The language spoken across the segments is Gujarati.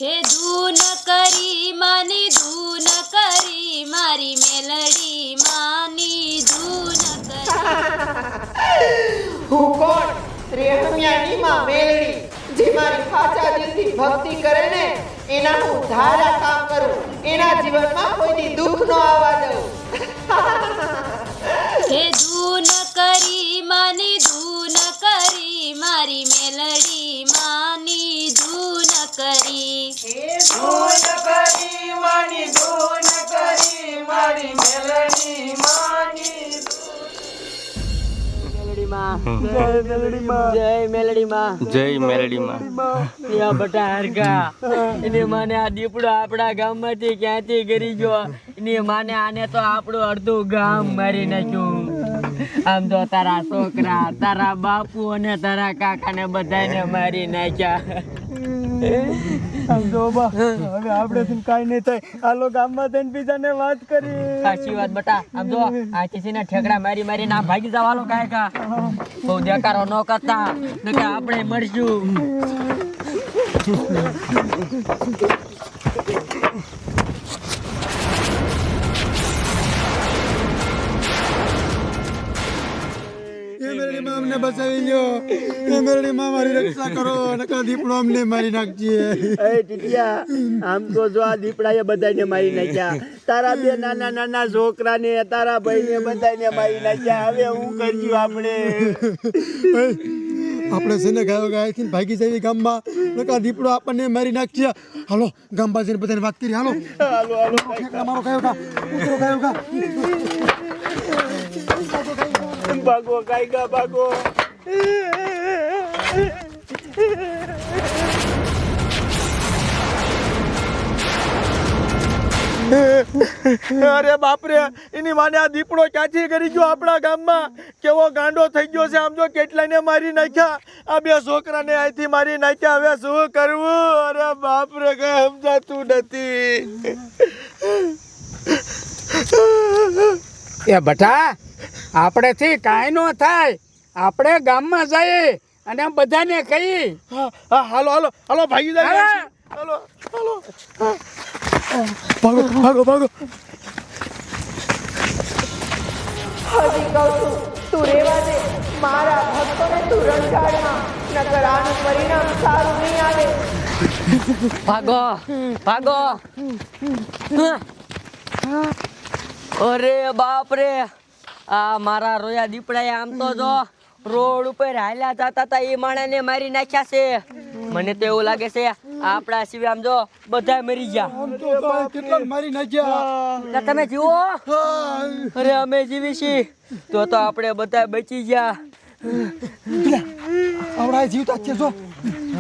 હે ધૂન કરી માની ધૂન કરી મારી મેલડી માની ધૂન કરી હું કોણ? રેણમિયાની માં મેલડી, જે મારી સાચા દિલથી ભક્તિ કરે ને એના હું ધારા કામ કરું, એના જીવનમાં કોઈની દુઃખ ન આવવા દઉં. હે ધૂન કરી માની ધૂન કરી મારી મેલડી માની ધૂન કરી ધૂન કરી માની ધૂન કરી મારી મેલડી માની જય મેલડી માં યા બટા હરકા એની માને આ દીપડો આપણા ગામમાંથી ક્યાંથી ગરી ગયો એની માને આને તો આપણું અડધું ગામ મારી નાખ્યું. આમ તો તારા છોકરા તારા બાપુ અને તારા કાકાને બધાને મારી નાખ્યા. આમ જો બા હવે આપણે કાઈ નહીં થાય. આલો ગામમાં જઈને બીજાને વાત કરી. સાચી વાત બટા. આમ જો આ કિસીને ઠેકડા મારી મારી ના ભાગી જાવ. હાલો કાકા બહુ દેકારો ન કરતા નકર આપણે મરશું. અમને બચાવી લ્યો. એ મેરડી માં મારી રક્ષા કરો, નકર દીપડો અમને મારી નાખજે. એ ટીટિયા, આમ તો જો આ દીપડાએ બધાને મારી નાખ્યા. તારા બે નાના નાના છોકરાને તારા ભાઈને બધાને મારી નાખ્યા. હવે હું કરશું આપણે? આપણે છે ને ગાયો ગાયથી ભાગી જઈએ ગામમાં, નકર દીપડો આપણને મારી નાખશે. હાલો ગામ બાજુ બધાને વાત કરી. હાલો હાલો હાલો મારો ગાયો ગા ઉતરો ગાયો ગા. ભાગો કાયગા ભાગો. અરે બાપરે, એની માને આ દીપડો ક્યાંથી કરી ગયો આપણા ગામમાં? કેવો ગાંડો થઈ ગયો છે. આમ જો કેટલાને મારી નાખ્યા. આ બે છોકરાને અહીંથી મારી નાખ્યા. હવે શું કરવું? અરે બાપરે, કઈ સમજાતું નથી. એ બટા, આપણેથી કાંઈ ન થાય. આપણે ગામમાં જઈએ અને બધાને કહી. હા હાલો હાલો હાલો ભાગી જાય. હાલો હાલો ભાગો ભાગો ભાગો. હજી કહું છું, તું રેવા દે. મારા ભક્તોને તું રંગાડમાં, નકર આનું પરિણામ સારું નહીં આવે. ભાગો ભાગો. અરે બાપ રે, આ મારા રોયા દીપડાએ આમ તો જો રોડ ઉપર હાલ્યા જતા હતા એ માણસને મારી નાખ્યા છે. મને તો એવું લાગે છે આપણા સિવાય આમ જો બધા મરી ગયા. કેટલા મારી નાખ્યા. તમે જીવો? અરે અમે જીવી છીએ તો આપણે બધા બચી ગયા. આવડા જીવતા છે જો.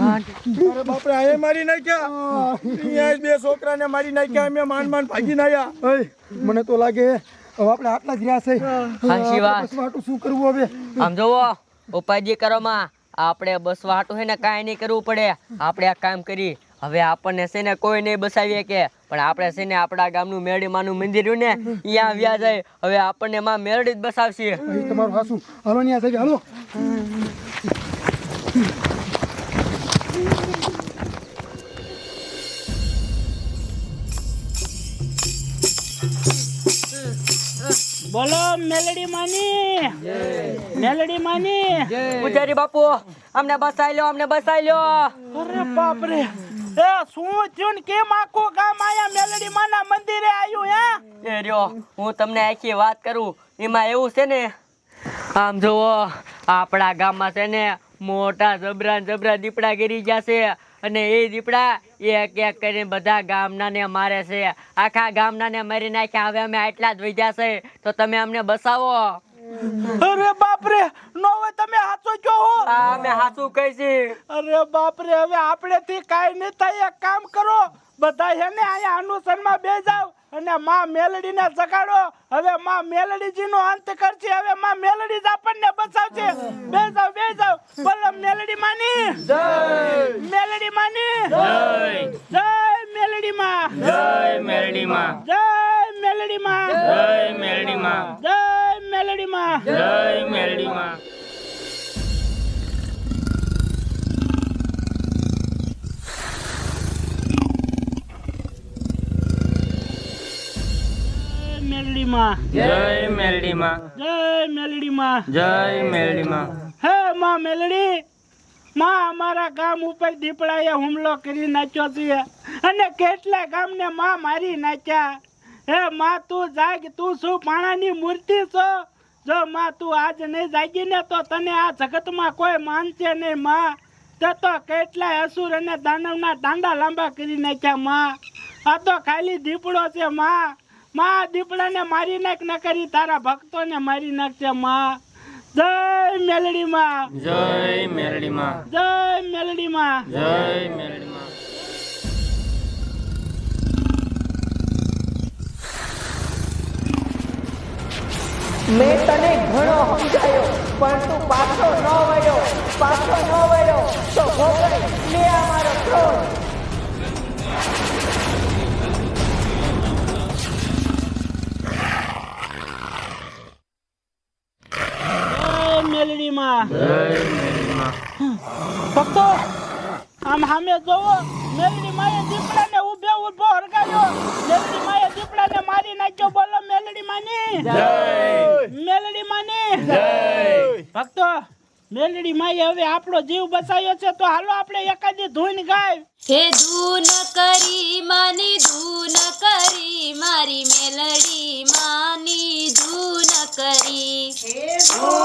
અરે બાપરે, આ મારી નાખ્યા. અહીંયા બે છોકરાને મારી નાખ્યા. અમે માન માન ભાગીને આવ્યા. મને તો લાગે હવે આપણે આટલા જ રહ્યા છે. સાચી વાત. બસવાટું શું કરવું હવે? આમ જોવો ઉપાજી કરો માં. આપણે બસવા હાટું છે ને કાંઈ નહીં કરવું પડે. આપણે આ કામ કરી. હવે આપણને છે ને કોઈ નહીં બસાવીએ કે, પણ આપણે છે ને આપણા ગામનું મેરડી માનું મંદિર રહ્યું ને અહીંયા આવ્યા જાય. હવે આપણને માં મેરડી જ બસાવશે. તમારું હાસું. હાલો ને સાહેબ હાલો. બોલો મેલડી માની, મેલડી માની. પૂજારી બાપુ અમને બસાઈ લો, અમને બસાઈ લો. અરે બાપ રે, એ શું થયું ને કેમ આખું ગામ આયા મેલડી માના મંદિરે આવ્યું? હે એ રહ્યો હું તમને આખી વાત કરું. એમાં એવું છે ને, આમ જોવો આપણા ગામમાં છે ને મોટા જબરા દીપડા ગીરી ગયા છે. અને એ દીપડા એક એક કરીને બધા ગામનાને મારે છે. આખા ગામનાને મારી નાખ્યા. હવે અમે આટલા જ વધ્યા છે તો તમે અમને બસાવો. અરે બાપ રે, નો હોય તમે હાચો કહો હો. હા અમે હાચું કહી છીએ. અરે બાપ રે, હવે આપણેથી કાઈ નહીં થાય. એક કામ કરો, બધા છે ને અહીંયા અનુસરમાં બે જાવ અને માં મેલડીને જગાડો. હવે માં મેલડીજીનો અંત કરશે. હવે માં મેલડી જ આપણને બચાવશે. બે જાવ બોલો મેલડી માની જય, મેલડી માની જય, જય મેલડી માં, જય મેલડી માં, જય મેલડી માં, જય મેલડી માં, જય મેલડી માં, જય મેલડી માં. મેલડીમાં જય મેલડીમાં જય મેલડીમાં જય મેલડીમાં હે માં મેલડી માં અમારા ગામ ઉપર દીપડાએ હુમલો કરી નાખ્યો છે અને કેટલા ગામને માં મારી નાખ્યા હે માં તું જાગ તું શું પાણાની મૂર્તિ છો જો માં તું આજ નહીં જાગી ને તો તને આ જગતમાં કોઈ માનશે નહીં માં તે તો કેટલાય અસુર અને દાનવના દાંડા લાંબા કરી નાખ્યા માં આ તો ખાલી દીપડો છે માં માં દીપડાને મારી નાખ ન કરી તારા ભક્તોને મારી નાખશે માં જય મેલડીમાં જય મેલડીમાં જય મેલડીમાં જય મેલડીમાં મેં તને ઘણો સમજાયો પણ તું પાછો ન વળ્યો તો ભોગવ લે આ મારો ક્રોધ. જય મેલડીમાં જય મેલડીમાં ભક્તો આમ સામે જોવો મેલડી માએ દીપડાને ઊભો હરગાવ્યો મેલડી માએ દીપડાને મારી નાખ્યો બોલો મેલડી માની જય મેલડી માની જય ભક્તો મેલડી માએ હવે આપણો જીવ બચાવ્યો છે તો હાલો આપણે એકાદી ધૂન ગાય હે ધૂન કરી માની ધૂન કરી મારી મેલડી માની ધૂન કરી હે